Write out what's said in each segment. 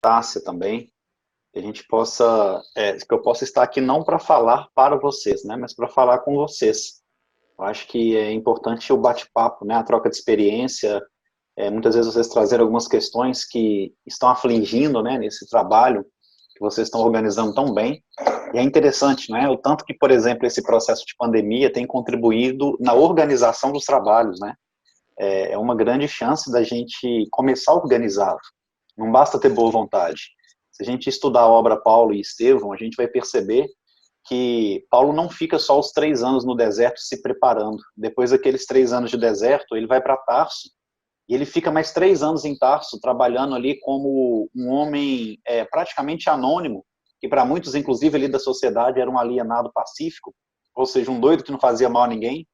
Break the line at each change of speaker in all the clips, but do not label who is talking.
Tássia também, que a gente possa, que eu possa estar aqui não para falar para vocês, né, mas para falar com vocês. Eu acho que é importante o bate-papo, né, a troca de experiência, muitas vezes vocês trazerem algumas questões que estão afligindo, né, nesse trabalho que vocês estão organizando tão bem. E é interessante, né, o tanto que, por exemplo, esse processo de pandemia tem contribuído na organização dos trabalhos, né. É uma grande chance da gente começar organizado. Não basta ter boa vontade. Se a gente estudar a obra Paulo e Estevão, a gente vai perceber que Paulo não fica só os 3 anos no deserto se preparando. Depois daqueles 3 anos de deserto, ele vai para Tarso, e ele fica mais 3 anos em Tarso, trabalhando ali como um homem praticamente anônimo, que para muitos, inclusive ali da sociedade, era um alienado pacífico, ou seja, um doido que não fazia mal a ninguém.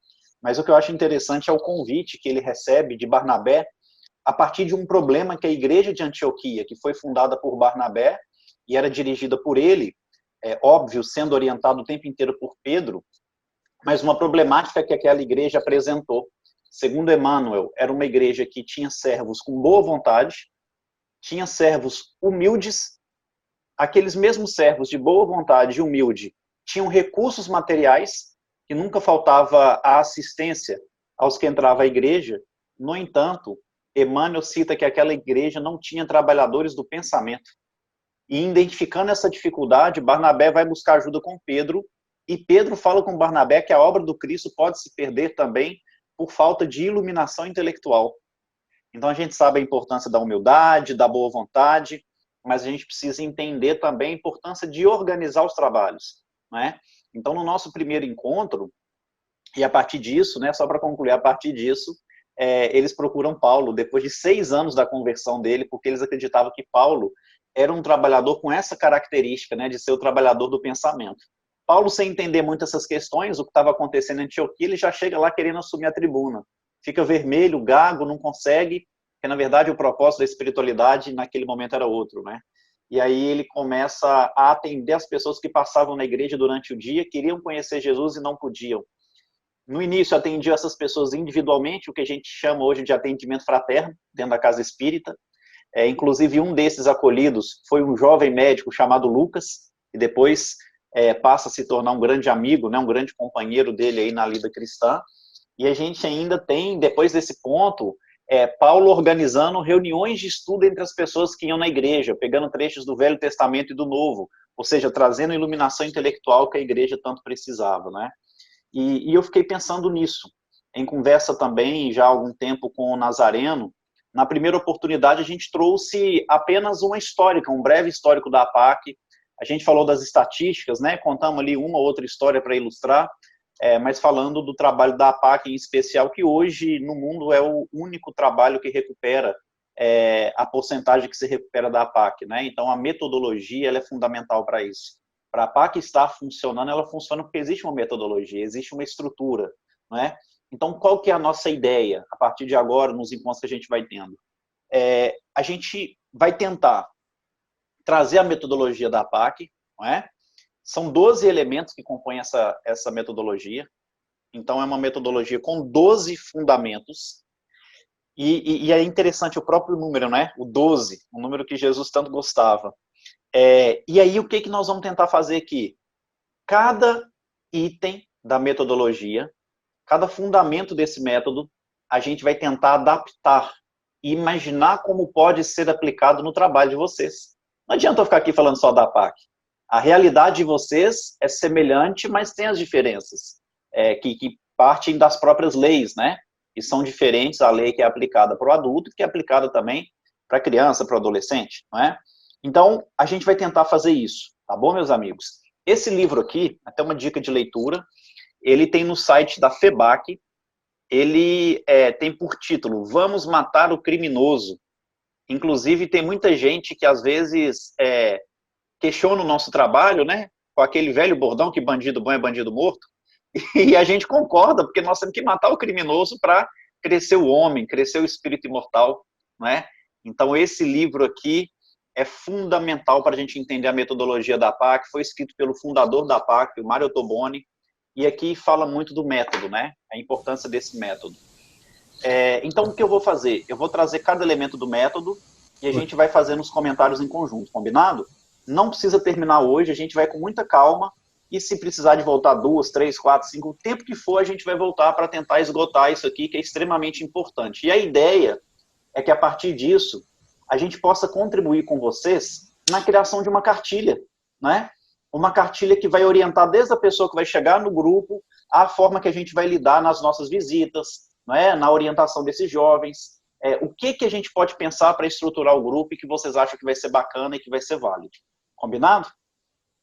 Mas o que eu acho interessante é o convite que ele recebe de Barnabé, a partir de um problema que a igreja de Antioquia, que foi fundada por Barnabé e era dirigida por ele, óbvio, sendo orientado o tempo inteiro por Pedro, mas uma problemática que aquela igreja apresentou. Segundo Emmanuel, era uma igreja que tinha servos com boa vontade, tinha servos humildes, aqueles mesmos servos de boa vontade e humilde tinham recursos materiais, que nunca faltava a assistência aos que entravam à igreja. No entanto, Emmanuel cita que aquela igreja não tinha trabalhadores do pensamento. E identificando essa dificuldade, Barnabé vai buscar ajuda com Pedro, e Pedro fala com Barnabé que a obra do Cristo pode se perder também por falta de iluminação intelectual. Então a gente sabe a importância da humildade, da boa vontade, mas a gente precisa entender também a importância de organizar os trabalhos, né? Então no nosso primeiro encontro, e a partir disso, né, só para concluir, a partir disso, eles procuram Paulo, depois de 6 anos da conversão dele, porque eles acreditavam que Paulo era um trabalhador com essa característica, né, de ser o trabalhador do pensamento. Paulo, sem entender muito essas questões, o que estava acontecendo em Antioquia, ele já chega lá querendo assumir a tribuna. Fica vermelho, gago, não consegue, porque na verdade o propósito da espiritualidade naquele momento era outro, né? E aí ele começa a atender as pessoas que passavam na igreja durante o dia, queriam conhecer Jesus e não podiam. No início atendia essas pessoas individualmente, o que a gente chama hoje de atendimento fraterno, dentro da casa espírita. Inclusive um desses acolhidos foi um jovem médico chamado Lucas, e depois passa a se tornar um grande amigo, né, um grande companheiro dele aí na lida cristã. E a gente ainda tem, depois desse ponto, Paulo organizando reuniões de estudo entre as pessoas que iam na igreja, pegando trechos do Velho Testamento e do Novo, ou seja, trazendo a iluminação intelectual que a igreja tanto precisava, né? E eu fiquei pensando nisso, em conversa também, já há algum tempo com o Nazareno. Na primeira oportunidade a gente trouxe apenas uma histórica, um breve histórico da APAC, a gente falou das estatísticas, né? Contamos ali uma ou outra história para ilustrar, mas falando do trabalho da APAC em especial, que hoje no mundo é o único trabalho que recupera a porcentagem que se recupera da APAC, né? Então a metodologia ela é fundamental para isso. Para a APAC estar funcionando, ela funciona porque existe uma metodologia, existe uma estrutura, né? Então qual que é a nossa ideia a partir de agora, nos encontros que a gente vai tendo? A gente vai tentar trazer a metodologia da APAC, não é? São 12 elementos que compõem essa metodologia. Então, é uma metodologia com 12 fundamentos. E é interessante o próprio número, né? O 12, um número que Jesus tanto gostava. E aí, o que nós vamos tentar fazer aqui? Cada item da metodologia, cada fundamento desse método, a gente vai tentar adaptar e imaginar como pode ser aplicado no trabalho de vocês. Não adianta eu ficar aqui falando só da APAC. A realidade de vocês é semelhante, mas tem as diferenças, que partem das próprias leis, né? Que são diferentes, a lei que é aplicada para o adulto e que é aplicada também para a criança, para o adolescente, não é? Então, a gente vai tentar fazer isso, tá bom, meus amigos? Esse livro aqui, até uma dica de leitura, ele tem no site da FEBAC, ele tem por título Vamos Matar o Criminoso. Inclusive, tem muita gente que às vezes questiona o nosso trabalho, né? Com aquele velho bordão que bandido bom é bandido morto. E a gente concorda, porque nós temos que matar o criminoso para crescer o homem, crescer o espírito imortal, não é? Então, esse livro aqui é fundamental para a gente entender a metodologia da APAC, foi escrito pelo fundador da APAC, o Mario Toboni, e aqui fala muito do método, né? A importância desse método. Então, o que eu vou fazer? Eu vou trazer cada elemento do método, e a gente vai fazendo os comentários em conjunto, combinado? Não precisa terminar hoje, a gente vai com muita calma, e se precisar de voltar 2, 3, 4, 5, o tempo que for, a gente vai voltar para tentar esgotar isso aqui, que é extremamente importante. E a ideia é que, a partir disso, a gente possa contribuir com vocês na criação de uma cartilha, né? Uma cartilha que vai orientar desde a pessoa que vai chegar no grupo, a forma que a gente vai lidar nas nossas visitas, né? Na orientação desses jovens, o que a gente pode pensar para estruturar o grupo e que vocês acham que vai ser bacana e que vai ser válido. Combinado?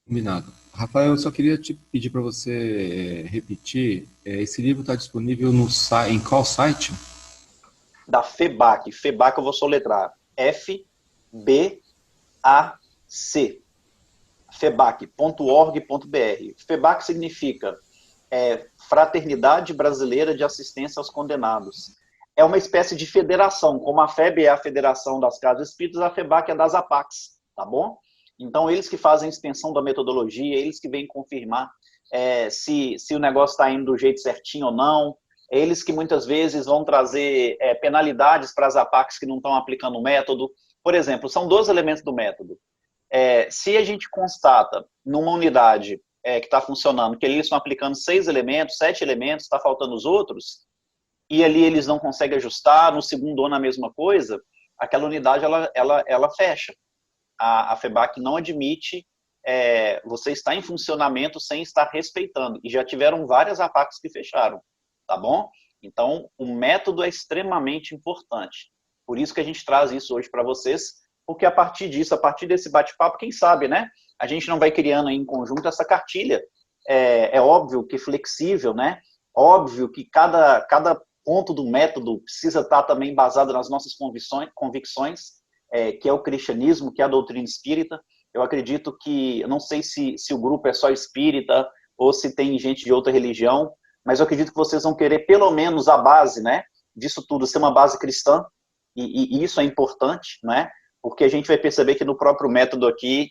Combinado. Rafael, eu só queria te pedir para você repetir. Esse livro está disponível no, em qual site?
Da FEBAC. FEBAC eu vou soletrar. F-B-A-C. febac.org.br. FEBAC significa Fraternidade Brasileira de Assistência aos Condenados. É uma espécie de federação, como a FEB é a Federação das Casas Espíritas, a FEBAC é das APACs, tá bom? Então, eles que fazem a extensão da metodologia, eles que vêm confirmar se o negócio está indo do jeito certinho ou não, eles que muitas vezes vão trazer penalidades para as APACs que não estão aplicando o método. Por exemplo, são 2 elementos do método. Se a gente constata numa unidade que está funcionando que eles estão aplicando 6 elementos, 7 elementos, está faltando os outros, e ali eles não conseguem ajustar, no segundo ano a mesma coisa, aquela unidade ela fecha. A FEBAC não admite você estar em funcionamento sem estar respeitando. E já tiveram várias APACs que fecharam, tá bom? Então, o método é extremamente importante. Por isso que a gente traz isso hoje para vocês, porque a partir disso, a partir desse bate-papo, quem sabe, né? A gente não vai criando aí em conjunto essa cartilha. É óbvio que flexível, né? Óbvio que cada ponto do método precisa estar também basado nas nossas convicções, que é o cristianismo, que é a doutrina espírita. Eu acredito que, eu não sei se o grupo é só espírita ou se tem gente de outra religião, mas eu acredito que vocês vão querer pelo menos a base, né, disso tudo ser uma base cristã, e isso é importante, né, porque a gente vai perceber que no próprio método aqui,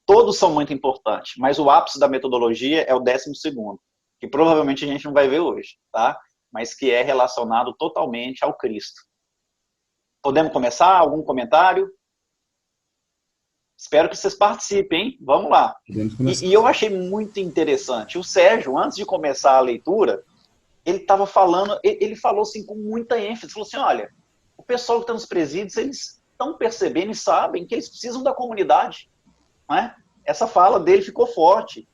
todos são muito importantes, mas o ápice da metodologia é o 12º, que provavelmente a gente não vai ver hoje, tá? Mas que é relacionado totalmente ao Cristo. Podemos começar? Algum comentário? Espero que vocês participem, hein? Vamos lá.
Podemos começar.
E eu achei muito interessante. O Sérgio, antes de começar a leitura, ele estava falando, ele falou assim com muita ênfase, falou assim, olha, o pessoal que está nos presídios, eles estão percebendo e sabem que eles precisam da comunidade, né? Essa fala dele ficou forte.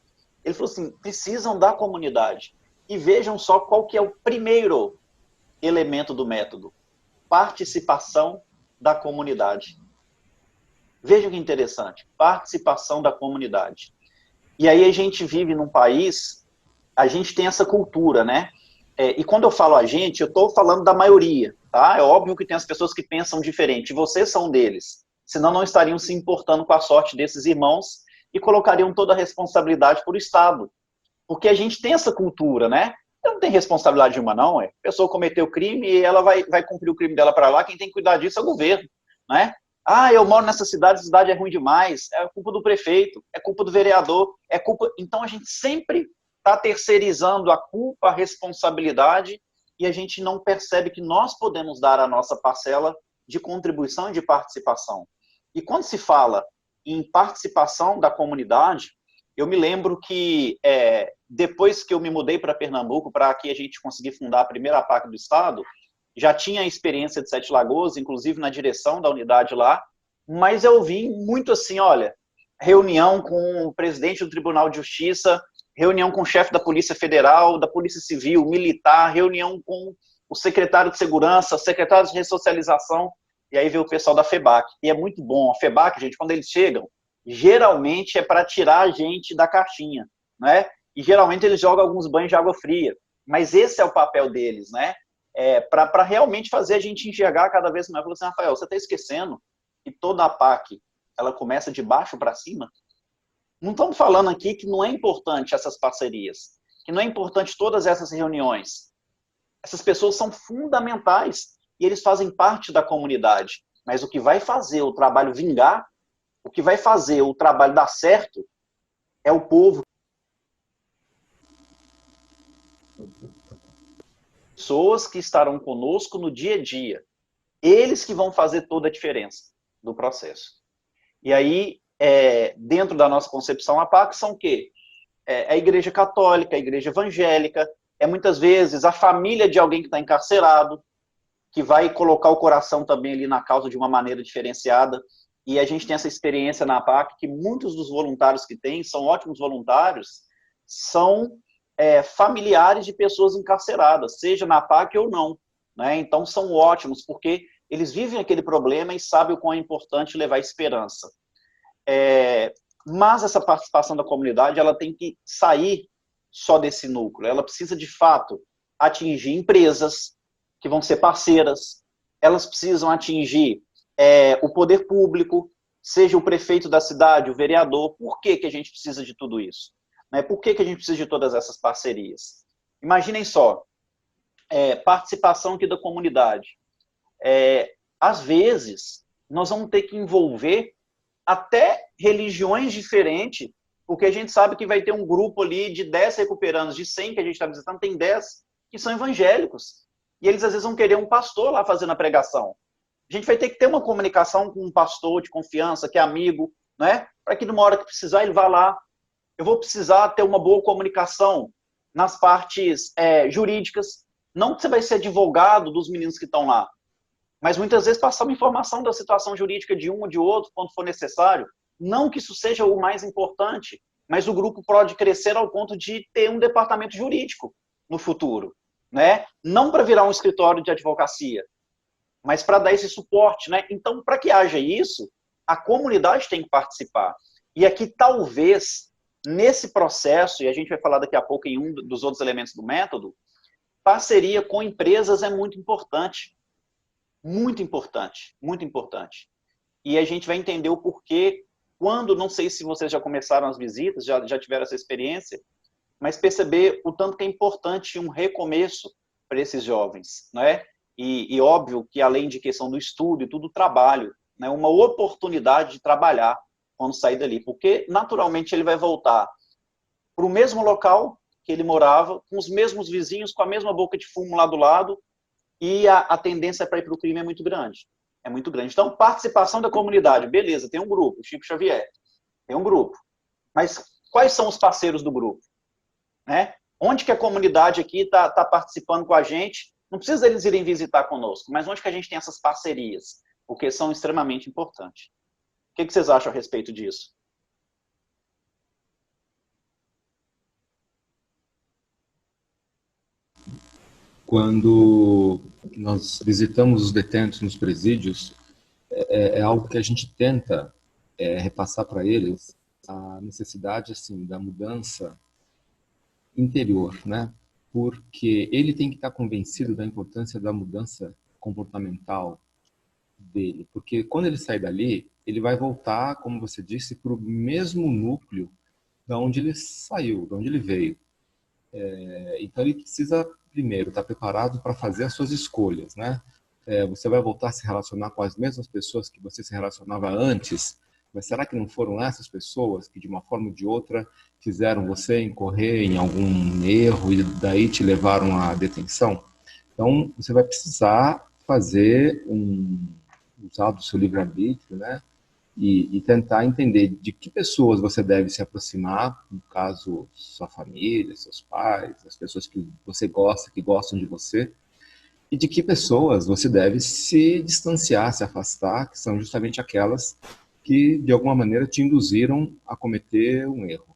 Ele falou assim, precisam da comunidade. E vejam só qual que é o primeiro elemento do método. Participação da comunidade. Veja que interessante, participação da comunidade. E aí a gente vive num país, a gente tem essa cultura, né? E quando eu falo a gente, eu estou falando da maioria, tá? É óbvio que tem as pessoas que pensam diferente, vocês são um deles, senão não estariam se importando com a sorte desses irmãos e colocariam toda a responsabilidade para o Estado. Porque a gente tem essa cultura, né? Eu não tenho responsabilidade de uma, não. A pessoa cometeu crime e ela vai cumprir o crime dela para lá, quem tem que cuidar disso é o governo, né? Ah, eu moro nessa cidade, a cidade é ruim demais, é culpa do prefeito, é culpa do vereador, é culpa... Então a gente sempre está terceirizando a culpa, a responsabilidade, e a gente não percebe que nós podemos dar a nossa parcela de contribuição e de participação. E quando se fala em participação da comunidade, eu me lembro que depois que eu me mudei para Pernambuco, para que a gente conseguir fundar a primeira APAC do estado, já tinha a experiência de Sete Lagoas, inclusive na direção da unidade lá, mas eu vi muito assim, olha, reunião com o presidente do Tribunal de Justiça, reunião com o chefe da Polícia Federal, da Polícia Civil, militar, reunião com o secretário de Segurança, secretário de Ressocialização, e aí veio o pessoal da FEBAC. E é muito bom, a FEBAC, gente, quando eles chegam, geralmente é para tirar a gente da caixinha, né? E geralmente eles jogam alguns banhos de água fria, mas esse é o papel deles, né? Para realmente fazer a gente enxergar cada vez mais. Eu falo assim, Rafael, você está esquecendo que toda a PAC ela começa de baixo para cima? Não estamos falando aqui que não é importante essas parcerias, que não é importante todas essas reuniões. Essas pessoas são fundamentais e eles fazem parte da comunidade. Mas o que vai fazer o trabalho vingar, o que vai fazer o trabalho dar certo, é o povo. Pessoas que estarão conosco no dia a dia. Eles que vão fazer toda a diferença do processo. E aí, dentro da nossa concepção, a PAC são o quê? A igreja católica, a igreja evangélica, muitas vezes a família de alguém que está encarcerado, que vai colocar o coração também ali na causa de uma maneira diferenciada. E a gente tem essa experiência na PAC, que muitos dos voluntários que tem, são ótimos voluntários, são familiares de pessoas encarceradas, seja na PAC ou não. Né? Então são ótimos, porque eles vivem aquele problema e sabem o quão é importante levar esperança. Mas essa participação da comunidade, ela tem que sair só desse núcleo. Ela precisa, de fato, atingir empresas que vão ser parceiras, elas precisam atingir o poder público, seja o prefeito da cidade, o vereador. Por que a gente precisa de tudo isso? Né? Por que a gente precisa de todas essas parcerias? Imaginem só, participação aqui da comunidade. Às vezes, nós vamos ter que envolver até religiões diferentes, porque a gente sabe que vai ter um grupo ali de 10 recuperandos, de 100 que a gente está visitando, tem 10 que são evangélicos. E eles, às vezes, vão querer um pastor lá fazendo a pregação. A gente vai ter que ter uma comunicação com um pastor de confiança, que é amigo, né? Para que numa hora que precisar, ele vá lá. Eu vou precisar ter uma boa comunicação nas partes jurídicas. Não que você vai ser advogado dos meninos que estão lá, mas muitas vezes passar uma informação da situação jurídica de um ou de outro, quando for necessário. Não que isso seja o mais importante, mas o grupo pode crescer ao ponto de ter um departamento jurídico no futuro. Né? Não para virar um escritório de advocacia, mas para dar esse suporte. Né? Então, para que haja isso, a comunidade tem que participar. E aqui, talvez, nesse processo, e a gente vai falar daqui a pouco em um dos outros elementos do método, parceria com empresas é muito importante. Muito importante, muito importante. E a gente vai entender o porquê, quando, não sei se vocês já começaram as visitas, já tiveram essa experiência, mas perceber o tanto que é importante um recomeço para esses jovens, né? E óbvio que além de questão do estudo e tudo, trabalho, né? Uma oportunidade de trabalhar quando sair dali, porque naturalmente ele vai voltar para o mesmo local que ele morava, com os mesmos vizinhos, com a mesma boca de fumo lá do lado, e a tendência para ir para o crime é muito grande. É muito grande. Então, participação da comunidade, beleza, tem um grupo, Chico Xavier, tem um grupo. Mas quais são os parceiros do grupo? Né? Onde que a comunidade aqui está participando com a gente? Não precisa eles irem visitar conosco, mas onde que a gente tem essas parcerias? Porque são extremamente importantes. O que vocês acham a respeito disso?
Quando nós visitamos os detentos nos presídios, é algo que a gente tenta repassar para eles a necessidade assim da mudança interior, né? Porque ele tem que estar convencido da importância da mudança comportamental dele, porque quando ele sair dali, ele vai voltar, como você disse, para o mesmo núcleo da onde ele saiu, da onde ele veio. Então ele precisa primeiro estar preparado para fazer as suas escolhas, né? Você vai voltar a se relacionar com as mesmas pessoas que você se relacionava antes, mas será que não foram essas pessoas que de uma forma ou de outra fizeram você incorrer em algum erro e daí te levaram à detenção? Então você vai precisar fazer usar do seu livre-arbítrio, né? E tentar entender de que pessoas você deve se aproximar, no caso, sua família, seus pais, as pessoas que você gosta, que gostam de você, e de que pessoas você deve se distanciar, se afastar, que são justamente aquelas que, de alguma maneira, te induziram a cometer um erro.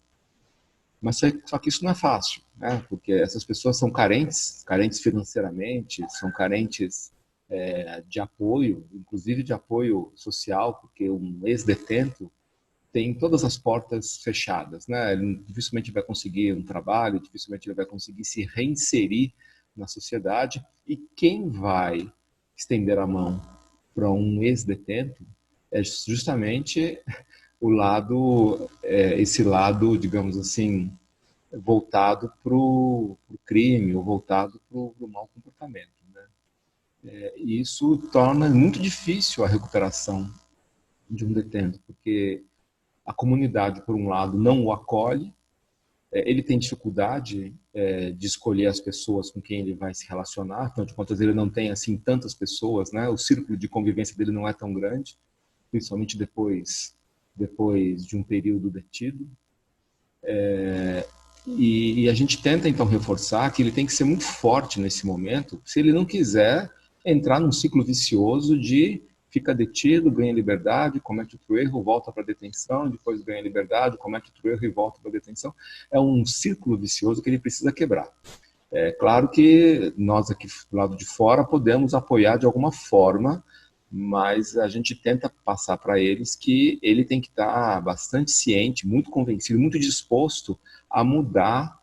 Mas só que isso não é fácil, né? Porque essas pessoas são carentes, carentes financeiramente, são carentes de apoio, inclusive de apoio social, porque um ex-detento tem todas as portas fechadas, né? Ele dificilmente vai conseguir um trabalho, dificilmente ele vai conseguir se reinserir na sociedade. E quem vai estender a mão para um ex-detento é justamente o lado, esse lado, digamos assim, voltado para o crime ou voltado para o mau comportamento. Né? E isso torna muito difícil a recuperação de um detento, porque a comunidade, por um lado, não o acolhe, Ele tem dificuldade de escolher as pessoas com quem ele vai se relacionar, afinal de contas ele não tem assim tantas pessoas, né? O círculo de convivência dele não é tão grande, principalmente depois de um período detido. E a gente tenta então reforçar que ele tem que ser muito forte nesse momento, se ele não quiser entrar num ciclo vicioso de fica detido, ganha liberdade, comete outro erro, volta para a detenção, depois ganha liberdade, comete outro erro e volta para a detenção. É um círculo vicioso que ele precisa quebrar. É claro que nós aqui do lado de fora podemos apoiar de alguma forma, mas a gente tenta passar para eles que ele tem que estar bastante ciente, muito convencido, muito disposto a mudar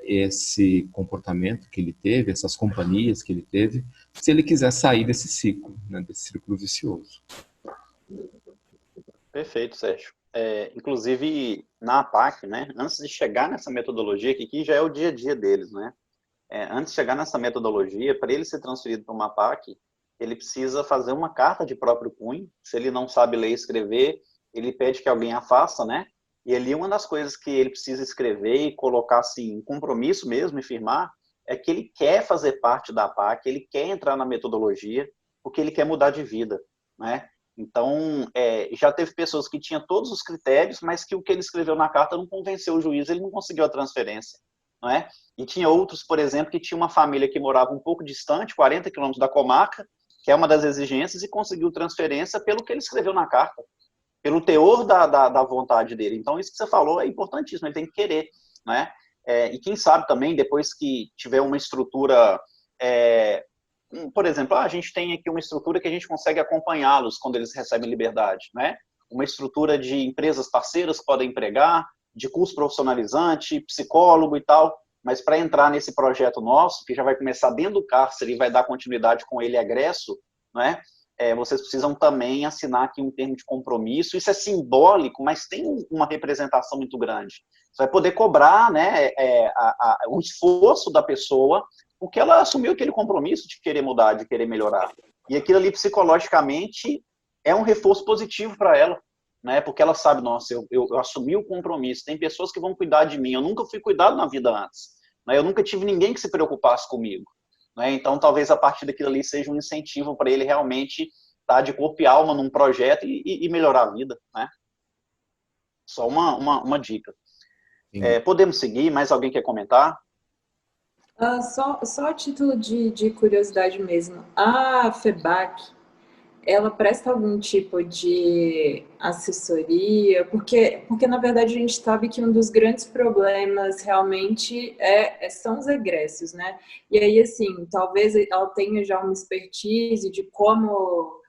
esse comportamento que ele teve, essas companhias que ele teve, se ele quiser sair desse ciclo, né, desse círculo vicioso.
Perfeito, Sérgio. Inclusive, na APAC, né, antes de chegar nessa metodologia, que aqui já é o dia a dia deles, né, antes de chegar nessa metodologia, para ele ser transferido para uma APAC, ele precisa fazer uma carta de próprio punho. Se ele não sabe ler e escrever, ele pede que alguém a faça, né? E ali uma das coisas que ele precisa escrever e colocar assim, um compromisso mesmo e firmar, é que ele quer fazer parte da APAC, ele quer entrar na metodologia, porque ele quer mudar de vida, né? Então, já teve pessoas que tinham todos os critérios, mas que o que ele escreveu na carta não convenceu o juiz, ele não conseguiu a transferência, não é? E tinha outros, por exemplo, que tinha uma família que morava um pouco distante, 40 quilômetros da comarca, que é uma das exigências, e conseguiu transferência pelo que ele escreveu na carta, pelo teor da vontade dele. Então, isso que você falou é importantíssimo, ele tem que querer, né? E quem sabe também, depois que tiver uma estrutura, por exemplo, a gente tem aqui uma estrutura que a gente consegue acompanhá-los quando eles recebem liberdade, né? Uma estrutura de empresas parceiras que podem empregar, de curso profissionalizante, psicólogo e tal, mas para entrar nesse projeto nosso, que já vai começar dentro do cárcere e vai dar continuidade com ele egresso, né? Vocês precisam também assinar aqui um termo de compromisso. Isso é simbólico, mas tem uma representação muito grande. Você vai poder cobrar, né, o esforço da pessoa, porque ela assumiu aquele compromisso de querer mudar, de querer melhorar. E aquilo ali, psicologicamente, é um reforço positivo para ela, né? Porque ela sabe, nossa, eu assumi o compromisso, tem pessoas que vão cuidar de mim, eu nunca fui cuidado na vida antes, né? Eu nunca tive ninguém que se preocupasse comigo, né? Então talvez a partir daquilo ali seja um incentivo para ele realmente estar de corpo e alma num projeto e melhorar a vida, né? Só uma dica. Podemos seguir? Mais alguém quer comentar?
Só a título de curiosidade mesmo, a FEBAC, ela presta algum tipo de assessoria? Porque na verdade, a gente sabe que um dos grandes problemas realmente são os egressos, né? E aí, assim, talvez ela tenha já uma expertise de como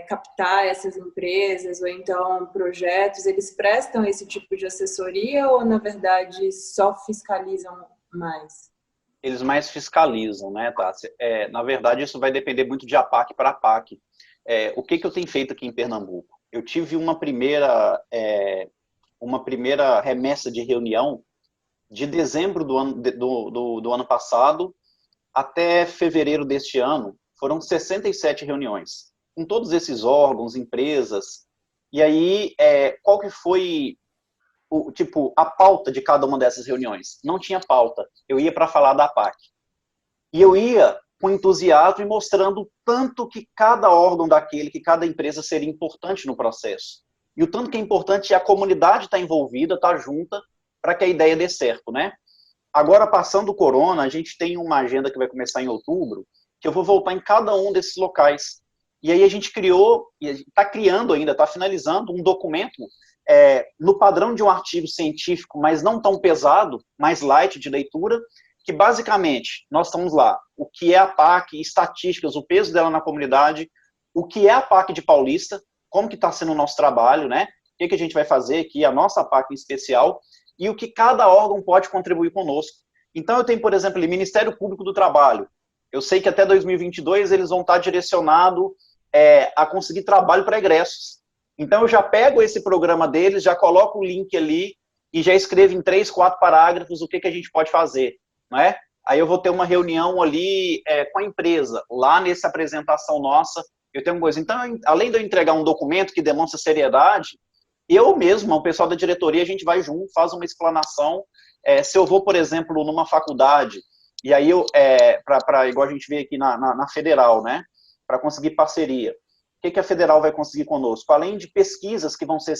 captar essas empresas ou então projetos. Eles prestam esse tipo de assessoria ou, na verdade, só fiscalizam mais?
Eles mais fiscalizam, né, Tássia? Na verdade, isso vai depender muito de APAC para APAC. O que eu tenho feito aqui em Pernambuco? Eu tive uma primeira remessa de reunião de dezembro do ano passado até fevereiro deste ano. Foram 67 reuniões, com todos esses órgãos, empresas. E aí, qual que foi a pauta de cada uma dessas reuniões? Não tinha pauta. Eu ia para falar da APAC. E eu ia com entusiasmo e mostrando o tanto que cada órgão daquele, que cada empresa seria importante no processo. E o tanto que é importante a comunidade estar envolvida, estar junta, para que a ideia dê certo, né? Agora, passando o corona, a gente tem uma agenda que vai começar em outubro, que eu vou voltar em cada um desses locais. E aí a gente criou, e está criando ainda, está finalizando um documento no padrão de um artigo científico, mas não tão pesado, mais light de leitura, que basicamente nós estamos lá, o que é a PAC, estatísticas, o peso dela na comunidade, o que é a PAC de Paulista, como que está sendo o nosso trabalho, né? O que a gente vai fazer aqui, a nossa PAC em especial, e o que cada órgão pode contribuir conosco. Então eu tenho, por exemplo, o Ministério Público do Trabalho. Eu sei que até 2022 eles vão estar direcionados a conseguir trabalho para egressos. Então eu já pego esse programa deles, já coloco o link ali e já escrevo em 3, 4 parágrafos o que a gente pode fazer, né? Aí eu vou ter uma reunião ali com a empresa, lá nessa apresentação nossa, eu tenho uma coisa. Então, além de eu entregar um documento que demonstra seriedade, eu mesmo, o pessoal da diretoria, a gente vai junto, faz uma explanação Se eu vou, por exemplo, numa faculdade, e aí igual a gente vê aqui na Federal, né, para conseguir parceria, o que a Federal vai conseguir conosco? Além de pesquisas que vão ser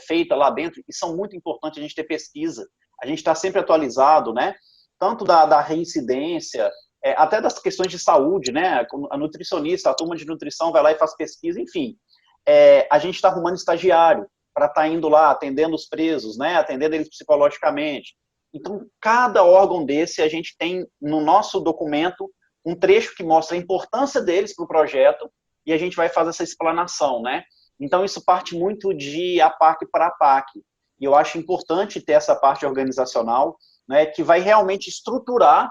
feitas lá dentro, e são muito importantes a gente ter pesquisa, a gente está sempre atualizado, né, tanto da reincidência, até das questões de saúde, né, a nutricionista, a turma de nutrição vai lá e faz pesquisa, enfim, a gente está arrumando estagiário para estar indo lá, atendendo os presos, né, atendendo eles psicologicamente. Então, cada órgão desse, a gente tem no nosso documento um trecho que mostra a importância deles para o projeto, e a gente vai fazer essa explanação, né? Então, isso parte muito de APAC para APAC. E eu acho importante ter essa parte organizacional, né, que vai realmente estruturar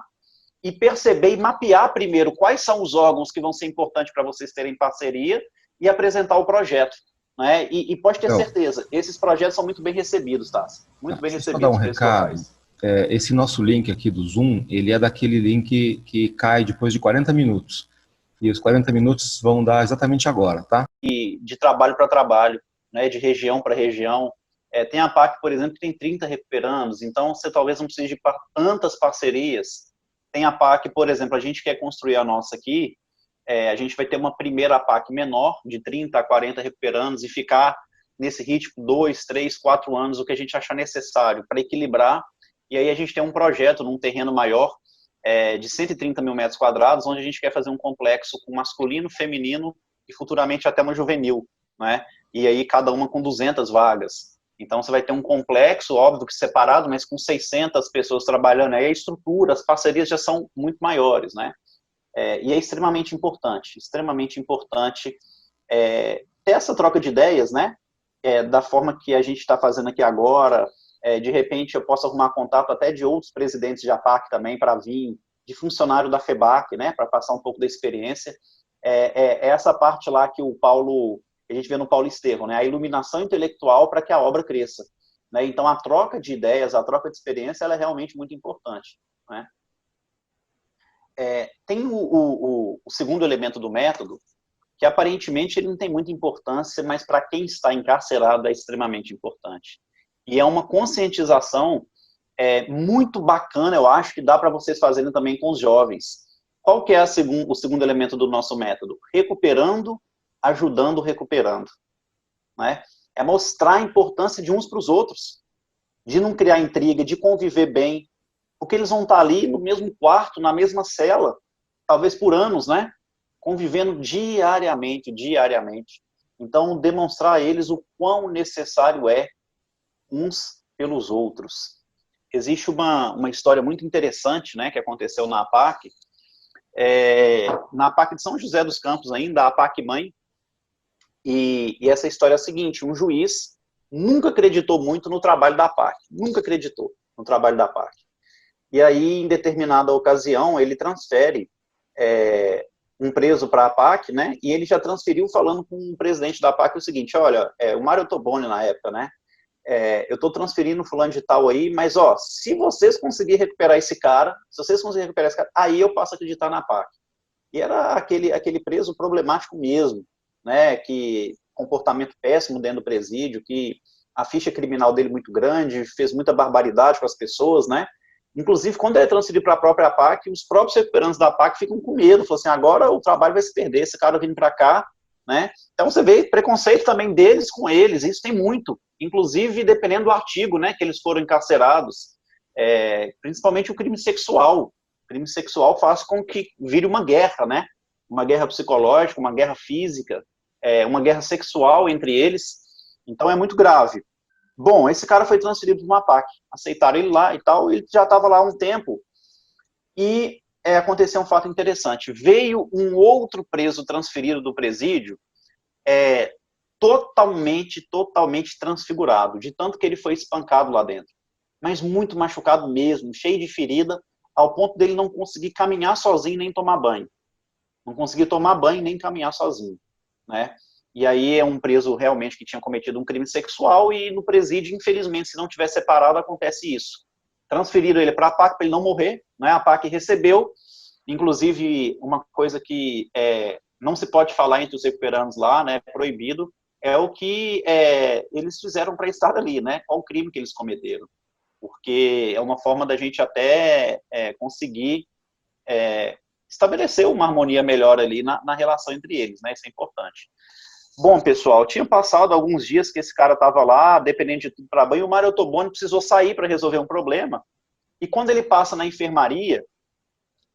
e perceber e mapear primeiro quais são os órgãos que vão ser importantes para vocês terem parceria e apresentar o projeto. Né? E pode ter certeza, esses projetos são muito bem recebidos, tá? Muito bem recebidos.
Só dar um recado. Esse nosso link aqui do Zoom, ele é daquele link que cai depois de 40 minutos. E os 40 minutos vão dar exatamente agora, tá?
E de trabalho para trabalho, né? De região para região. Tem a PAC, por exemplo, que tem 30 recuperandos, então você talvez não precise de tantas parcerias. Tem a PAC, por exemplo, a gente quer construir a nossa aqui, a gente vai ter uma primeira PAC menor, de 30 a 40 recuperandos, e ficar nesse ritmo 2, 3, 4 anos, o que a gente achar necessário para equilibrar. E aí a gente tem um projeto num terreno maior, de 130 mil metros quadrados, onde a gente quer fazer um complexo com masculino, feminino e futuramente até uma juvenil, né? E aí cada uma com 200 vagas. Então você vai ter um complexo, óbvio que separado, mas com 600 pessoas trabalhando. Aí a estrutura, as parcerias já são muito maiores, né? E é extremamente importante ter essa troca de ideias, né? Da forma que a gente está fazendo aqui agora. De repente eu posso arrumar contato até de outros presidentes de APAC também para vir, de funcionário da FEBAC, né, para passar um pouco da experiência. Essa parte lá que a gente vê no Paulo Estevão, né, a iluminação intelectual para que a obra cresça. Né? Então a troca de ideias, a troca de experiência, ela é realmente muito importante. Né? Tem o segundo elemento do método, que aparentemente ele não tem muita importância, mas para quem está encarcerado é extremamente importante. E é uma conscientização muito bacana, eu acho, que dá para vocês fazerem também com os jovens. Qual que é o segundo elemento do nosso método? Recuperando, ajudando, recuperando. Né? É mostrar a importância de uns para os outros, de não criar intriga, de conviver bem, porque eles vão estar ali no mesmo quarto, na mesma cela, talvez por anos, né? Convivendo diariamente. Então, demonstrar a eles o quão necessário é uns pelos outros. Existe uma história muito interessante, né, que aconteceu na APAC, na APAC de São José dos Campos ainda, a APAC Mãe, e essa história é a seguinte: um juiz nunca acreditou muito no trabalho da APAC, e aí, em determinada ocasião, ele transfere um preso para a APAC, né, e ele já transferiu falando com o presidente da APAC o seguinte: olha, o Mário Toboni na época, né, eu estou transferindo fulano de tal aí, mas ó, se vocês conseguirem recuperar esse cara, aí eu passo a acreditar na PAC. E era aquele preso problemático mesmo, né, que comportamento péssimo dentro do presídio, que a ficha criminal dele muito grande, fez muita barbaridade com as pessoas, né, inclusive quando ele é transferido para a própria PAC, os próprios recuperantes da PAC ficam com medo, falam assim: agora o trabalho vai se perder, esse cara vindo para cá, né? Então você vê preconceito também deles com eles, isso tem muito, inclusive dependendo do artigo, né, que eles foram encarcerados, principalmente o crime sexual. O crime sexual faz com que vire uma guerra, né? Uma guerra psicológica, uma guerra física, uma guerra sexual entre eles, então é muito grave. Bom, esse cara foi transferido para uma PAC, aceitaram ele lá e tal, ele já estava lá há um tempo, e aconteceu um fato interessante. Veio um outro preso transferido do presídio, totalmente transfigurado, de tanto que ele foi espancado lá dentro. Mas muito machucado mesmo, cheio de ferida, ao ponto dele não conseguir caminhar sozinho nem tomar banho. Não conseguir tomar banho nem caminhar sozinho. Né? E aí é um preso realmente que tinha cometido um crime sexual, e no presídio, infelizmente, se não tiver separado, acontece isso. Transferiram ele para a PAC para ele não morrer, né? A PAC recebeu, inclusive, uma coisa que não se pode falar entre os recuperandos lá, né? Proibido, é o que eles fizeram para estar ali, né? Qual o crime que eles cometeram. porque é uma forma da gente até conseguir estabelecer uma harmonia melhor ali na relação entre eles, né? Isso é importante. Bom, pessoal, tinha passado alguns dias que esse cara estava lá, dependente de tudo para banho, e o Mário Ottoboni precisou sair para resolver um problema, e quando ele passa na enfermaria,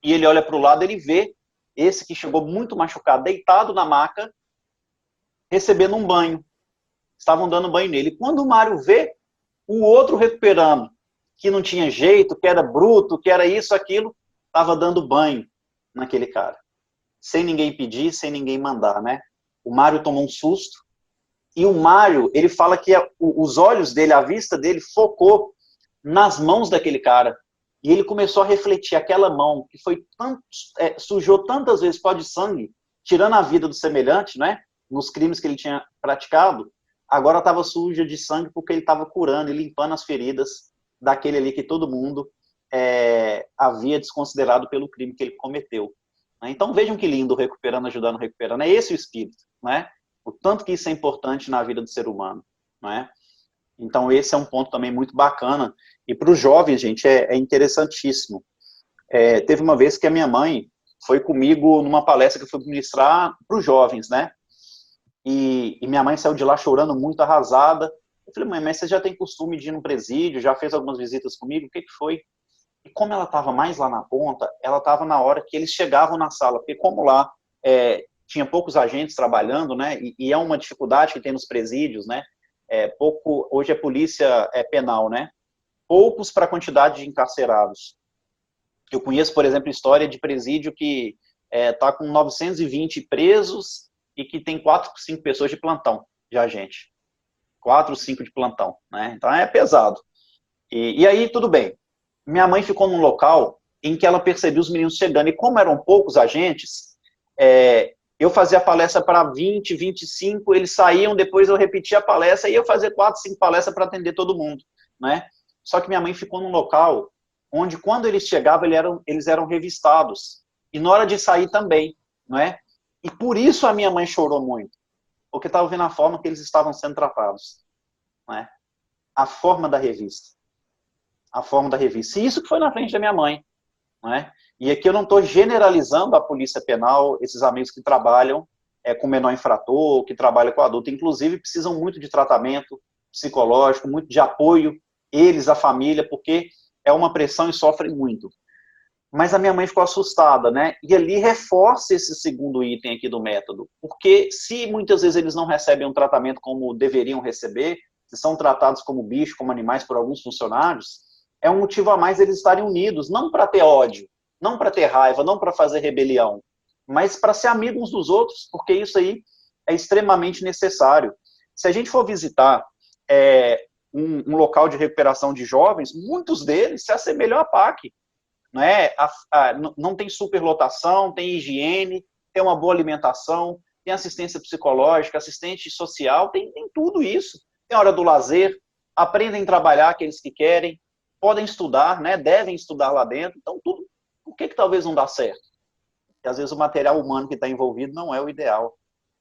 e ele olha para o lado, ele vê esse que chegou muito machucado, deitado na maca, recebendo um banho. Estavam dando banho nele. Quando o Mário vê o outro recuperando, que não tinha jeito, que era bruto, que era isso, aquilo, estava dando banho naquele cara. Sem ninguém pedir, sem ninguém mandar, né? O Mário tomou um susto. E o Mário, ele fala que os olhos dele, a vista dele, focou nas mãos daquele cara. E ele começou a refletir, aquela mão que foi sujou tantas vezes pó de sangue, tirando a vida do semelhante, né? Nos crimes que ele tinha praticado, agora estava suja de sangue porque ele estava curando e limpando as feridas daquele ali que todo mundo havia desconsiderado pelo crime que ele cometeu. Então vejam que lindo, recuperando, ajudando, recuperando. É esse o espírito, né? O tanto que isso é importante na vida do ser humano, né? Então esse é um ponto também muito bacana. E para os jovens, gente, é interessantíssimo. Teve uma vez que a minha mãe foi comigo numa palestra que eu fui ministrar para os jovens, né? E minha mãe saiu de lá chorando muito, arrasada. Eu falei, mãe, mas você já tem costume de ir no presídio, já fez algumas visitas comigo, o que foi? E como ela estava mais lá na ponta, ela estava na hora que eles chegavam na sala, porque como lá tinha poucos agentes trabalhando, né, e é uma dificuldade que tem nos presídios, né, hoje é polícia penal, né, poucos para a quantidade de encarcerados. Eu conheço, por exemplo, história de presídio que está com 920 presos e que tem 4, 5 pessoas de plantão, de agente. 4, 5 de plantão, né, então é pesado. E aí, tudo bem. Minha mãe ficou num local em que ela percebeu os meninos chegando, e como eram poucos agentes, eu fazia a palestra para 20, 25, eles saíam, depois eu repetia a palestra, e eu fazia 4, 5 palestras para atender todo mundo, né? Só que minha mãe ficou num local onde, quando eles chegavam, eles eram revistados, e na hora de sair também, não é? E por isso a minha mãe chorou muito, porque estava vendo a forma que eles estavam sendo tratados, não é? A forma da revista. A forma da revista. E isso que foi na frente da minha mãe, né? E aqui eu não estou generalizando a polícia penal, esses amigos que trabalham com menor infrator, que trabalham com adulto, inclusive precisam muito de tratamento psicológico, muito de apoio, eles, a família, porque é uma pressão e sofrem muito. Mas a minha mãe ficou assustada, né? E ali reforça esse segundo item aqui do método, porque se muitas vezes eles não recebem um tratamento como deveriam receber, se são tratados como bicho, como animais por alguns funcionários, é um motivo a mais eles estarem unidos, não para ter ódio, não para ter raiva, não para fazer rebelião, mas para ser amigos uns dos outros, porque isso aí é extremamente necessário. Se a gente for visitar um local de recuperação de jovens, muitos deles se assemelham à PAC, né? Não tem superlotação, tem higiene, tem uma boa alimentação, tem assistência psicológica, assistente social, tem tudo isso. Tem hora do lazer, aprendem a trabalhar aqueles que querem, podem estudar, né? Devem estudar lá dentro. Então, tudo. Por que talvez não dá certo? Porque às vezes o material humano que está envolvido não é o ideal,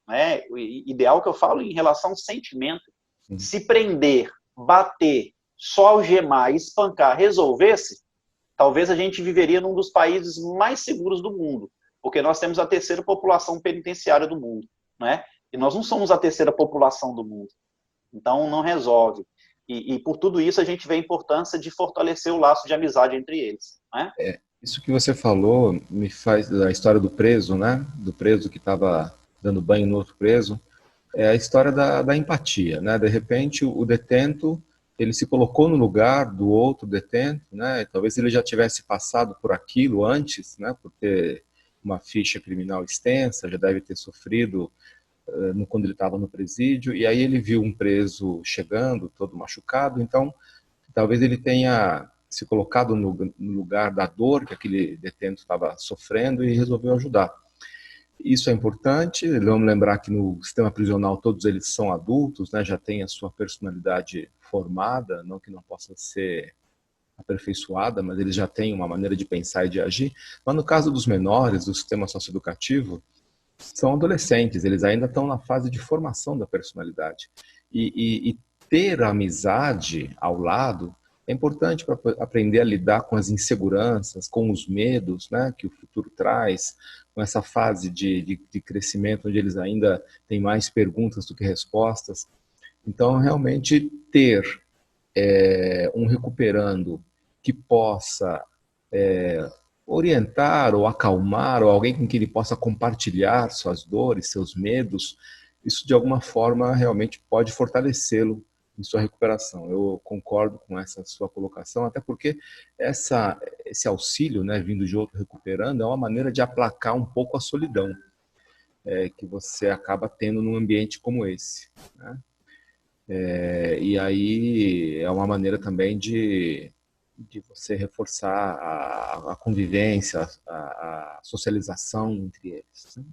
né? O ideal que eu falo em relação ao sentimento. Se prender, bater, só algemar, espancar, resolvesse, talvez a gente viveria num dos países mais seguros do mundo, porque nós temos a terceira população penitenciária do mundo, né? E nós não somos a terceira população do mundo. Então, não resolve. E por tudo isso a gente vê a importância de fortalecer o laço de amizade entre eles, né?
Isso que você falou me faz a história do preso, né? Do preso que estava dando banho no outro preso. É a história da empatia, né? De repente o detento, ele se colocou no lugar do outro detento, né? Talvez ele já tivesse passado por aquilo antes, né? Por ter uma ficha criminal extensa, já deve ter sofrido quando ele estava no presídio, e aí ele viu um preso chegando, todo machucado, então talvez ele tenha se colocado no lugar da dor que aquele detento estava sofrendo e resolveu ajudar. Isso é importante, vamos lembrar que no sistema prisional todos eles são adultos, né, já têm a sua personalidade formada, não que não possa ser aperfeiçoada, mas eles já têm uma maneira de pensar e de agir. Mas no caso dos menores, do sistema socioeducativo, são adolescentes, eles ainda estão na fase de formação da personalidade. E ter a amizade ao lado é importante para aprender a lidar com as inseguranças, com os medos, né, que o futuro traz, com essa fase de crescimento onde eles ainda têm mais perguntas do que respostas. Então, realmente ter um recuperando que possa orientar ou acalmar, ou alguém com quem ele possa compartilhar suas dores, seus medos, isso de alguma forma realmente pode fortalecê-lo em sua recuperação. Eu concordo com essa sua colocação, até porque esse auxílio, né, vindo de outro recuperando, é uma maneira de aplacar um pouco a solidão que você acaba tendo num ambiente como esse, né? E aí é uma maneira também de você reforçar a convivência, a socialização entre eles, né?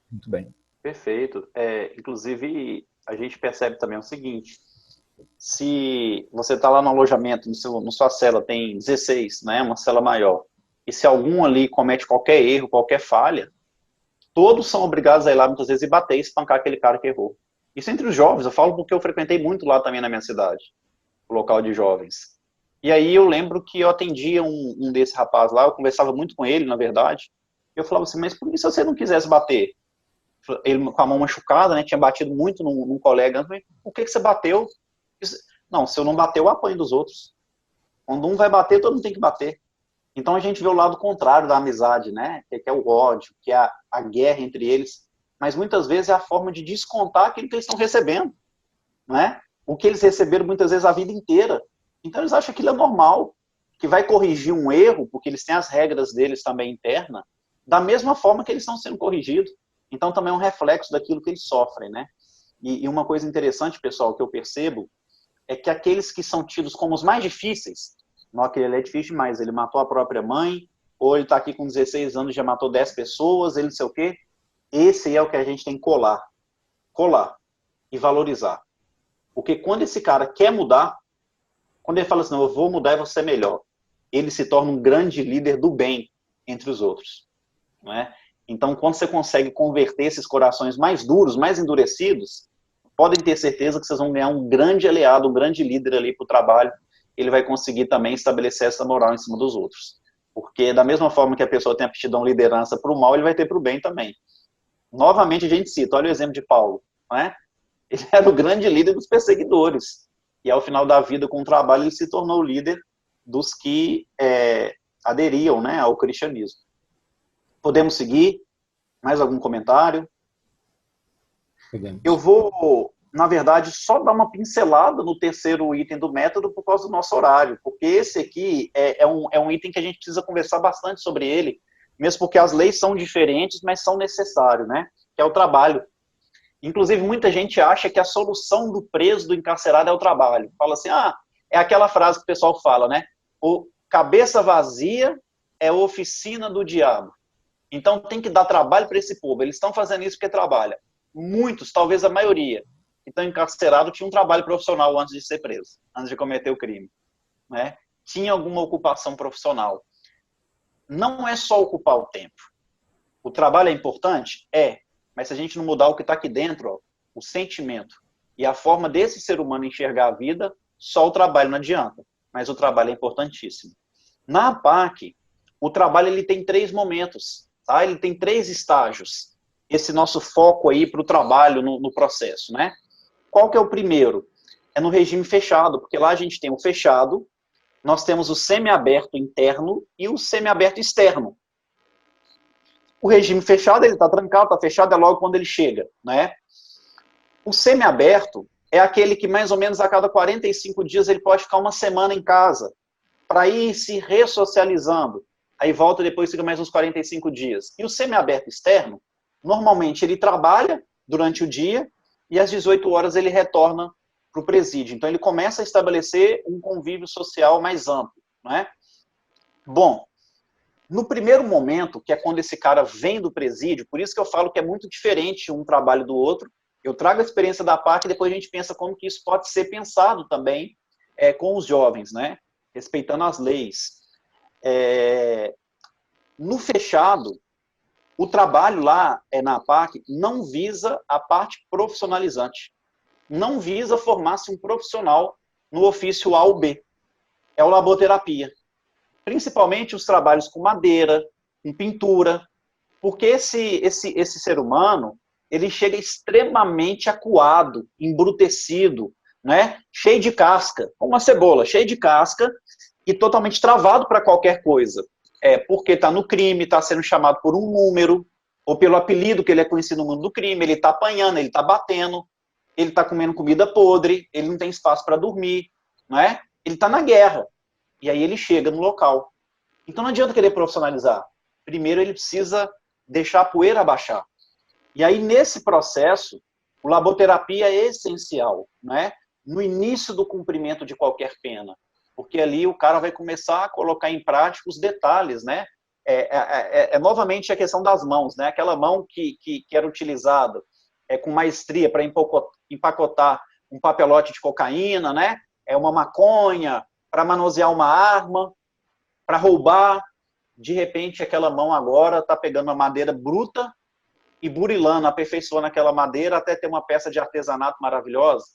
Muito bem.
Perfeito. Inclusive, a gente percebe também o seguinte: se você está lá no alojamento, na sua cela tem 16, né, uma cela maior, e se algum ali comete qualquer erro, qualquer falha, todos são obrigados a ir lá muitas vezes e bater e espancar aquele cara que errou. Isso entre os jovens, eu falo porque eu frequentei muito lá também na minha cidade, o local de jovens. E aí eu lembro que eu atendia um desse rapaz lá, eu conversava muito com ele, na verdade, e eu falava assim, mas por que se você não quisesse bater? Ele com a mão machucada, né, tinha batido muito num colega, por que você bateu? Não, se eu não bater, eu apanho dos outros. Quando um vai bater, todo mundo tem que bater. Então a gente vê o lado contrário da amizade, né, que é o ódio, que é a guerra entre eles, mas muitas vezes é a forma de descontar aquilo que eles estão recebendo, né? O que eles receberam muitas vezes a vida inteira. Então eles acham que aquilo é normal, que vai corrigir um erro, porque eles têm as regras deles também internas, da mesma forma que eles estão sendo corrigidos. Então também é um reflexo daquilo que eles sofrem, né? E uma coisa interessante, pessoal, que eu percebo, é que aqueles que são tidos como os mais difíceis, não, aquele ele é difícil demais, ele matou a própria mãe, ou ele está aqui com 16 anos e já matou 10 pessoas, ele não sei o quê, esse é o que a gente tem que colar e valorizar. Porque quando esse cara quer mudar, quando ele fala assim, não, eu vou mudar e vou ser melhor, ele se torna um grande líder do bem entre os outros, não é? Então, quando você consegue converter esses corações mais duros, mais endurecidos, podem ter certeza que vocês vão ganhar um grande aliado, um grande líder ali para o trabalho. Ele vai conseguir também estabelecer essa moral em cima dos outros. Porque da mesma forma que a pessoa tem aptidão liderança para o mal, ele vai ter para o bem também. Novamente a gente cita, olha o exemplo de Paulo, não é? Ele era o grande líder dos perseguidores. E ao final da vida, com o trabalho, ele se tornou o líder dos que aderiam, né, ao cristianismo. Podemos seguir? Mais algum comentário?
Podemos.
Eu vou, na verdade, só dar uma pincelada no terceiro item do método por causa do nosso horário, porque esse aqui é um item que a gente precisa conversar bastante sobre ele, mesmo porque as leis são diferentes, mas são necessários, né? Que é o trabalho. Inclusive, muita gente acha que a solução do preso, do encarcerado, é o trabalho. Fala assim, é aquela frase que o pessoal fala, né? O cabeça vazia é oficina do diabo. Então tem que dar trabalho para esse povo. Eles estão fazendo isso porque trabalham. Muitos, talvez a maioria, que estão encarcerados, tinham um trabalho profissional antes de ser preso, antes de cometer o crime, né? Tinha alguma ocupação profissional. Não é só ocupar o tempo. O trabalho é importante? É. Mas se a gente não mudar o que está aqui dentro, ó, o sentimento e a forma desse ser humano enxergar a vida, só o trabalho não adianta. Mas o trabalho é importantíssimo. Na APAC, o trabalho ele tem 3 momentos, tá? Ele tem 3 estágios. Esse nosso foco aí para o trabalho no processo, né? Qual que é o primeiro? É no regime fechado, porque lá a gente tem o fechado, nós temos o semiaberto interno e o semiaberto externo. O regime fechado, ele está trancado, está fechado, é logo quando ele chega, né? O semiaberto é aquele que mais ou menos a cada 45 dias ele pode ficar uma semana em casa, para ir se ressocializando. Aí volta depois, fica mais uns 45 dias. E o semiaberto externo, normalmente ele trabalha durante o dia e às 18 horas ele retorna para o presídio. Então ele começa a estabelecer um convívio social mais amplo, não é? Bom, no primeiro momento, que é quando esse cara vem do presídio, por isso que eu falo que é muito diferente um trabalho do outro, eu trago a experiência da PAC e depois a gente pensa como que isso pode ser pensado também com os jovens, né? Respeitando as leis. No fechado, o trabalho lá na APAC não visa a parte profissionalizante. Não visa formar-se um profissional no ofício A ou B. é o laboterapia. Principalmente os trabalhos com madeira, com pintura, porque esse ser humano, ele chega extremamente acuado, embrutecido, né? Cheio de casca, como uma cebola, cheio de casca e totalmente travado para qualquer coisa. Porque está no crime, está sendo chamado por um número, ou pelo apelido que ele é conhecido no mundo do crime, ele está apanhando, ele está batendo, ele está comendo comida podre, ele não tem espaço para dormir, não é? Ele está na guerra. E aí ele chega no local. Então não adianta querer profissionalizar. Primeiro ele precisa deixar a poeira abaixar. E aí nesse processo, o laboterapia é essencial, né? No início do cumprimento de qualquer pena. Porque ali o cara vai começar a colocar em prática os detalhes, né? Novamente a questão das mãos, né? Aquela mão que era utilizada com maestria para empacotar um papelote de cocaína, né? Uma maconha, para manusear uma arma, para roubar. De repente, aquela mão agora está pegando uma madeira bruta e burilando, aperfeiçoando aquela madeira até ter uma peça de artesanato maravilhosa.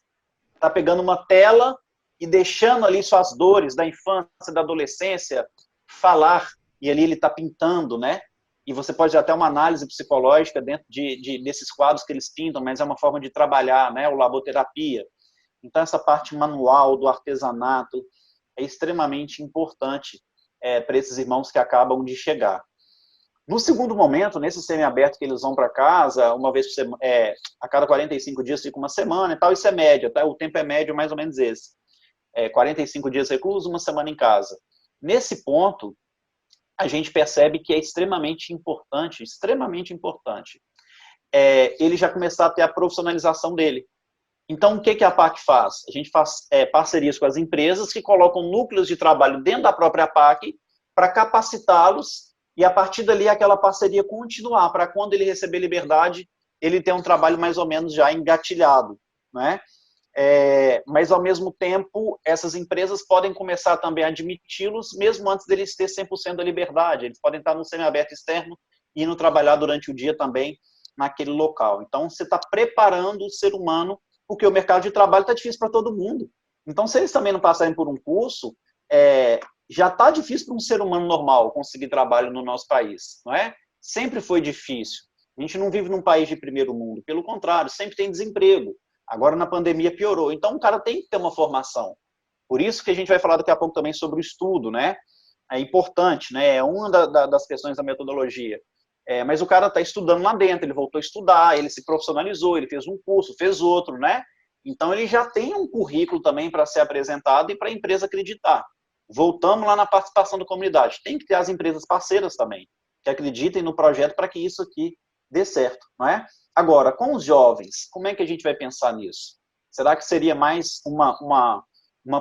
Está pegando uma tela e deixando ali suas dores da infância, da adolescência, falar. E ali ele está pintando, né? E você pode ter até uma análise psicológica dentro desses quadros que eles pintam, mas é uma forma de trabalhar, né? O laboterapia. Então, essa parte manual do artesanato é extremamente importante para esses irmãos que acabam de chegar. No segundo momento, nesse semiaberto que eles vão para casa, uma vez por semana, a cada 45 dias fica uma semana e tal, isso é média, tá? O tempo é médio mais ou menos esse. 45 dias recluso, uma semana em casa. Nesse ponto, a gente percebe que é extremamente importante ele já começar a ter a profissionalização dele. Então, o que a PAC faz? A gente faz parcerias com as empresas que colocam núcleos de trabalho dentro da própria PAC para capacitá-los e, a partir dali, aquela parceria continuar, para quando ele receber liberdade, ele ter um trabalho mais ou menos já engatilhado, né? Mas, ao mesmo tempo, essas empresas podem começar também a admiti-los, mesmo antes deles ter 100% da liberdade. Eles podem estar no semiaberto externo e indo trabalhar durante o dia também naquele local. Então, você está preparando o ser humano, porque o mercado de trabalho está difícil para todo mundo. Então, se eles também não passarem por um curso, já está difícil para um ser humano normal conseguir trabalho no nosso país, não é? Sempre foi difícil. A gente não vive num país de primeiro mundo, pelo contrário, sempre tem desemprego. Agora, na pandemia, piorou. Então, o cara tem que ter uma formação. Por isso que a gente vai falar daqui a pouco também sobre o estudo, né? É importante, né? É uma das questões da metodologia. Mas o cara está estudando lá dentro, ele voltou a estudar, ele se profissionalizou, ele fez um curso, fez outro, né? Então, ele já tem um currículo também para ser apresentado e para a empresa acreditar. Voltamos lá na participação da comunidade. Tem que ter as empresas parceiras também, que acreditem no projeto para que isso aqui dê certo, não é? Agora, com os jovens, como é que a gente vai pensar nisso? Será que seria mais uma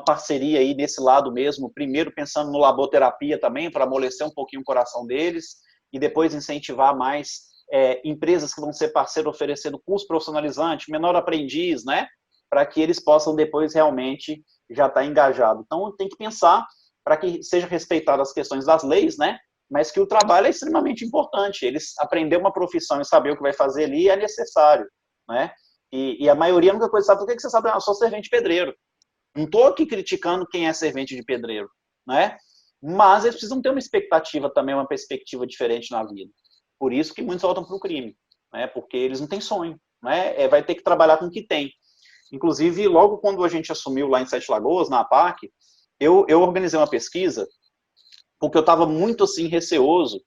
parceria aí desse lado mesmo, primeiro pensando no laboterapia também, para amolecer um pouquinho o coração deles, e depois incentivar mais empresas que vão ser parceiros oferecendo curso profissionalizante, menor aprendiz, né? Para que eles possam depois realmente já estar engajados. Então, tem que pensar para que seja respeitadas as questões das leis, né? Mas que o trabalho é extremamente importante. Eles aprender uma profissão e saber o que vai fazer ali é necessário, né? E a maioria, a única coisa que sabe, por que você sabe? Eu sou servente pedreiro. Não estou aqui criticando quem é servente de pedreiro, né? Mas eles precisam ter uma expectativa também, uma perspectiva diferente na vida. Por isso que muitos voltam para o crime, né? Porque eles não têm sonho, né? Vai ter que trabalhar com o que tem. Inclusive, logo quando a gente assumiu lá em Sete Lagoas, na APAC, eu organizei uma pesquisa porque eu estava muito assim receoso.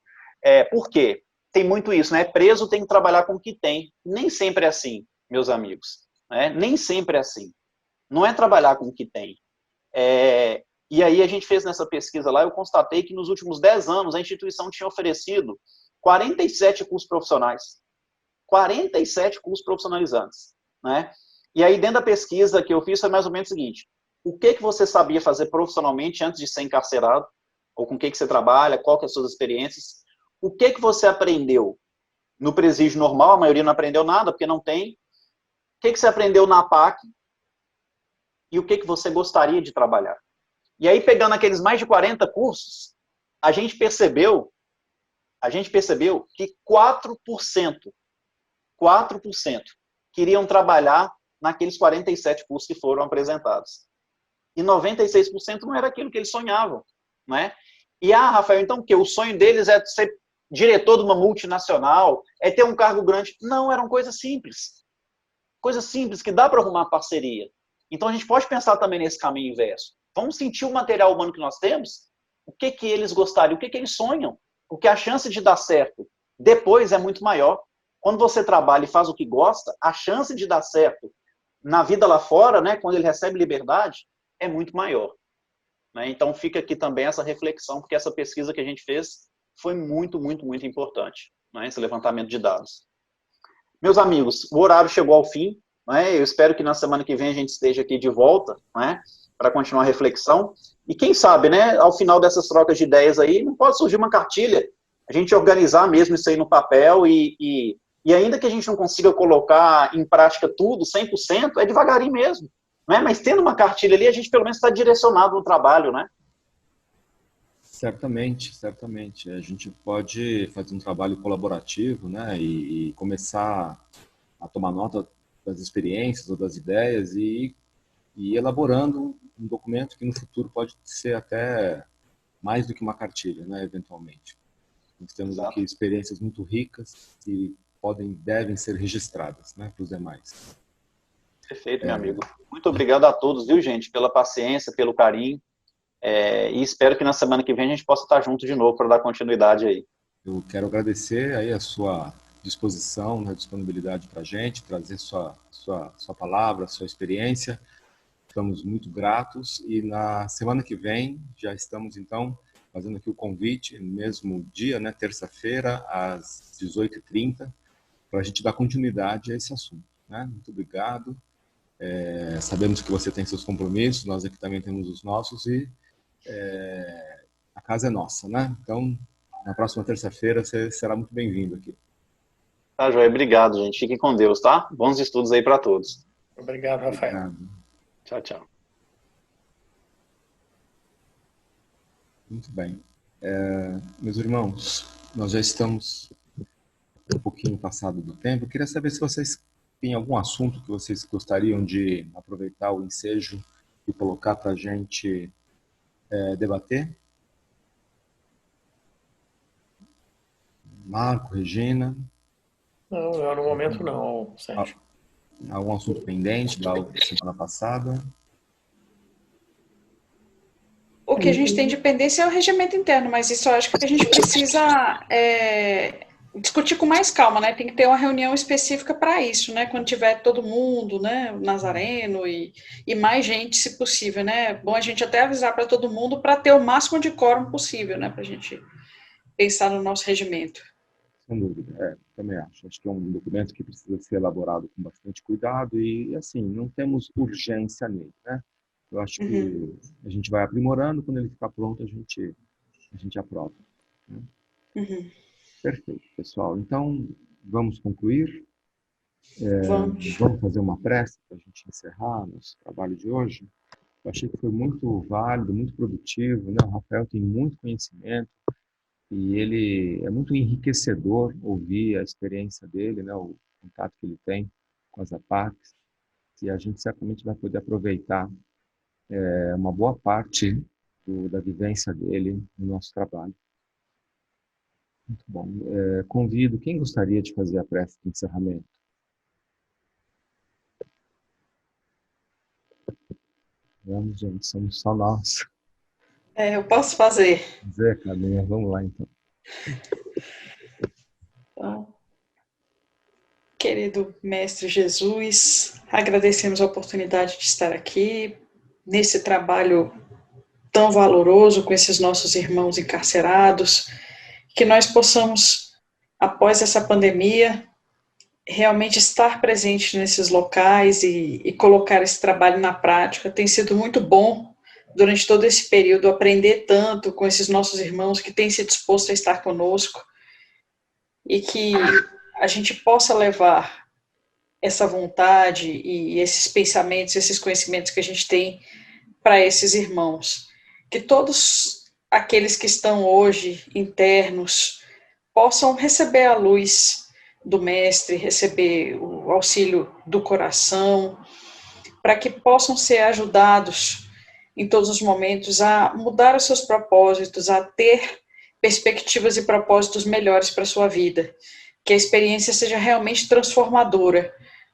Por quê? Tem muito isso, né? Preso tem que trabalhar com o que tem. Nem sempre é assim, meus amigos, né? Nem sempre é assim. Não é trabalhar com o que tem. E aí a gente fez nessa pesquisa lá, eu constatei que nos últimos 10 anos a instituição tinha oferecido 47 cursos profissionais. 47 cursos profissionalizantes, né? E aí dentro da pesquisa que eu fiz foi mais ou menos o seguinte: o que você sabia fazer profissionalmente antes de ser encarcerado? Ou com o que você trabalha, qual que são as suas experiências? O que você aprendeu no presídio normal? A maioria não aprendeu nada, porque não tem. O que você aprendeu na PAC? E o que você gostaria de trabalhar? E aí, pegando aqueles mais de 40 cursos, a gente percebeu que 4% queriam trabalhar naqueles 47 cursos que foram apresentados. e 96% não era aquilo que eles sonhavam, né? E, Rafael, então o quê? O sonho deles é ser diretor de uma multinacional, é ter um cargo grande. Não, eram coisas simples. Coisas simples que dá para arrumar parceria. Então a gente pode pensar também nesse caminho inverso. Vamos sentir o material humano que nós temos, o que que eles gostariam, o que que eles sonham, porque a chance de dar certo depois é muito maior. Quando você trabalha e faz o que gosta, a chance de dar certo na vida lá fora, né, quando ele recebe liberdade, é muito maior. Né? Então fica aqui também essa reflexão, porque essa pesquisa que a gente fez foi muito, muito, muito importante, né, esse levantamento de dados. Meus amigos, o horário chegou ao fim, né? Eu espero que na semana que vem a gente esteja aqui de volta, né? Para continuar a reflexão. E quem sabe, né? Ao final dessas trocas de ideias aí, não pode surgir uma cartilha, a gente organizar mesmo isso aí no papel e ainda que a gente não consiga colocar em prática tudo, 100%, é devagarinho mesmo, né? Mas tendo uma cartilha ali, a gente pelo menos está direcionado no trabalho, né?
Certamente, certamente. A gente pode fazer um trabalho colaborativo, né, e começar a tomar nota das experiências ou das ideias e ir elaborando um documento que no futuro pode ser até mais do que uma cartilha, né, eventualmente. Nós temos
Exato.
aqui experiências muito ricas que devem ser registradas, né, para os demais.
Perfeito, meu amigo. Muito obrigado a todos, viu, gente, pela paciência, pelo carinho. E espero que na semana que vem a gente possa estar junto de novo para dar continuidade aí.
Eu quero agradecer aí a sua disposição, né, disponibilidade para a gente, trazer sua palavra, sua experiência. Estamos muito gratos e na semana que vem já estamos, então, fazendo aqui o convite, no mesmo dia, né, terça-feira, às 18h30, para a gente dar continuidade a esse assunto. Né? Muito obrigado. Sabemos que você tem seus compromissos, nós aqui também temos os nossos e a casa é nossa, né? Então, na próxima terça-feira você será muito bem-vindo aqui.
Tá, Joia? Obrigado, gente. Fiquem com Deus, tá? Bons estudos aí para todos.
Obrigado, Rafael.
Obrigado.
Tchau, tchau.
Muito bem. Meus irmãos, nós já estamos um pouquinho passado do tempo. Eu queria saber se vocês têm algum assunto que vocês gostariam de aproveitar o ensejo e colocar para a gente debater. Marco, Regina.
Não, no momento não, Sérgio.
Algum assunto pendente da semana passada?
O que a gente tem de pendência é o regimento interno, mas isso eu acho que a gente precisa discutir com mais calma, né? Tem que ter uma reunião específica para isso, né? Quando tiver todo mundo, né? O Nazareno e mais gente, se possível, né? É bom a gente até avisar para todo mundo para ter o máximo de quórum possível, né? Para a gente pensar no nosso regimento.
Sem dúvida, também acho. Acho que é um documento que precisa ser elaborado com bastante cuidado e, assim, não temos urgência nele, né? Eu acho que a gente vai aprimorando, quando ele ficar pronto, a gente aprova. Né? Perfeito, pessoal. Então, vamos concluir. Vamos fazer uma prece para a gente encerrar nosso trabalho de hoje. Eu achei que foi muito válido, muito produtivo, né? O Rafael tem muito conhecimento e ele é muito enriquecedor ouvir a experiência dele, né? O contato que ele tem com as APACs, e a gente certamente vai poder aproveitar uma boa parte da vivência dele no nosso trabalho. Muito bom. Convido, quem gostaria de fazer a prece de encerramento? Vamos, gente, somos só nós.
Eu posso fazer.
Zé, Cadinha, vamos lá, então.
Então, querido Mestre Jesus, agradecemos a oportunidade de estar aqui, nesse trabalho tão valoroso com esses nossos irmãos encarcerados, que nós possamos, após essa pandemia, realmente estar presente nesses locais e colocar esse trabalho na prática. Tem sido muito bom, durante todo esse período, aprender tanto com esses nossos irmãos que têm se disposto a estar conosco e que a gente possa levar essa vontade e esses pensamentos, esses conhecimentos que a gente tem para esses irmãos. Que todos aqueles que estão hoje internos possam receber a luz do Mestre, receber o auxílio do coração, para que possam ser ajudados em todos os momentos a mudar os seus propósitos, a ter perspectivas e propósitos melhores para a sua vida. Que a experiência seja realmente transformadora,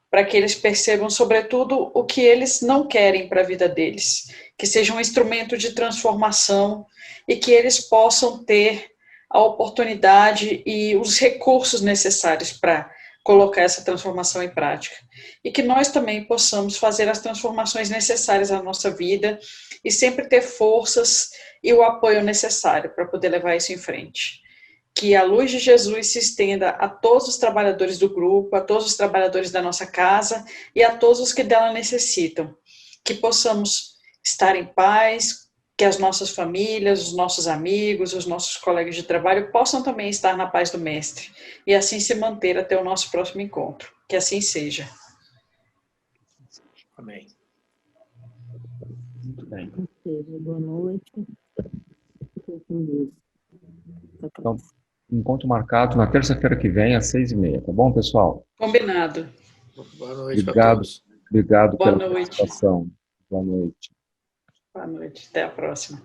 para que eles percebam, sobretudo, o que eles não querem para a vida deles. Que seja um instrumento de transformação e que eles possam ter a oportunidade e os recursos necessários para colocar essa transformação em prática. E que nós também possamos fazer as transformações necessárias na nossa vida e sempre ter forças e o apoio necessário para poder levar isso em frente. Que a luz de Jesus se estenda a todos os trabalhadores do grupo, a todos os trabalhadores da nossa casa e a todos os que dela necessitam. Que possamos estar em paz, que as nossas famílias, os nossos amigos, os nossos colegas de trabalho possam também estar na paz do Mestre e assim se manter até o nosso próximo encontro. Que assim seja.
Amém.
Muito bem.
Boa noite.
Então, encontro marcado na terça-feira que vem, às 6h30, tá bom, pessoal?
Combinado.
Boa noite a
Obrigado,
todos.
obrigado
Boa
pela
noite.
participação. Boa noite.
Boa noite. Até a próxima.